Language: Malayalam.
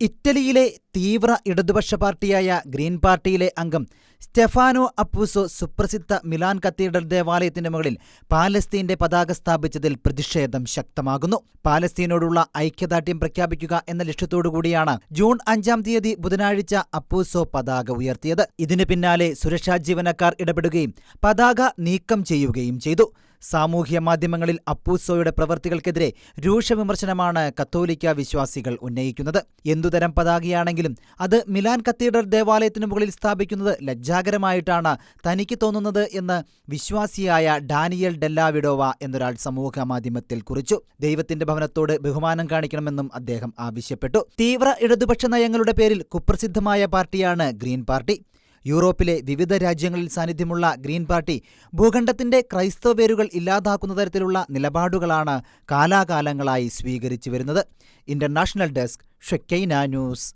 ഇറ്റലിയിലെ തീവ്ര ഇടതുപക്ഷ പാർട്ടിയായ ഗ്രീൻ പാർട്ടിയിലെ അംഗം സ്റ്റെഫാനോ അപ്പൂസോ സുപ്രസിദ്ധ മിലാൻ കത്തീഡ്രൽ ദേവാലയത്തിന്റെ മുകളിൽ പാലസ്തീന്റെ പതാക സ്ഥാപിച്ചതിൽ പ്രതിഷേധം ശക്തമാകുന്നു. പാലസ്തീനോടുള്ള ഐക്യദാർഢ്യം പ്രഖ്യാപിക്കുക എന്ന ലക്ഷ്യത്തോടുകൂടിയാണ് ജൂൺ 5-ാം തീയതി ബുധനാഴ്ച അപ്പൂസോ പതാക ഉയർത്തിയത്. ഇതിനു പിന്നാലെ സുരക്ഷാ ജീവനക്കാർ ഇടപെടുകയും പതാക നീക്കം ചെയ്യുകയും ചെയ്തു. സാമൂഹ്യ മാധ്യമങ്ങളിൽ അപ്പൂസോയുടെ പ്രവൃത്തികൾക്കെതിരെ രൂക്ഷ വിമർശനമാണ് കത്തോലിക്ക വിശ്വാസികൾ ഉന്നയിക്കുന്നത്. എന്തുതരം പതാകയാണെങ്കിലും അത് മിലാൻ കത്തീഡ്രൽ ദേവാലയത്തിനു മുകളിൽ സ്ഥാപിക്കുന്നത് ലജ്ജാകരമായിട്ടാണ് തനിക്ക് തോന്നുന്നത് എന്ന് വിശ്വാസിയായ ഡാനിയൽ ഡെല്ലാവിഡോവ എന്നൊരാൾ സമൂഹ മാധ്യമത്തിൽ കുറിച്ചു. ദൈവത്തിന്റെ ഭവനത്തോട് ബഹുമാനം കാണിക്കണമെന്നും അദ്ദേഹം ആവശ്യപ്പെട്ടു. തീവ്ര ഇടതുപക്ഷ നയങ്ങളുടെ പേരിൽ കുപ്രസിദ്ധമായ പാർട്ടിയാണ് ഗ്രീൻ പാർട്ടി. യൂറോപ്പിലെ വിവിധ രാജ്യങ്ങളിൽ സാന്നിധ്യമുള്ള ഗ്രീൻ പാർട്ടി ഭൂഖണ്ഡത്തിന്റെ ക്രൈസ്തവ വേരുകൾ ഇല്ലാതാക്കുന്ന തരത്തിലുള്ള നിലപാടുകളാണ് കാലാകാലങ്ങളായി സ്വീകരിച്ചു വരുന്നത്. International desk, Shekinah news.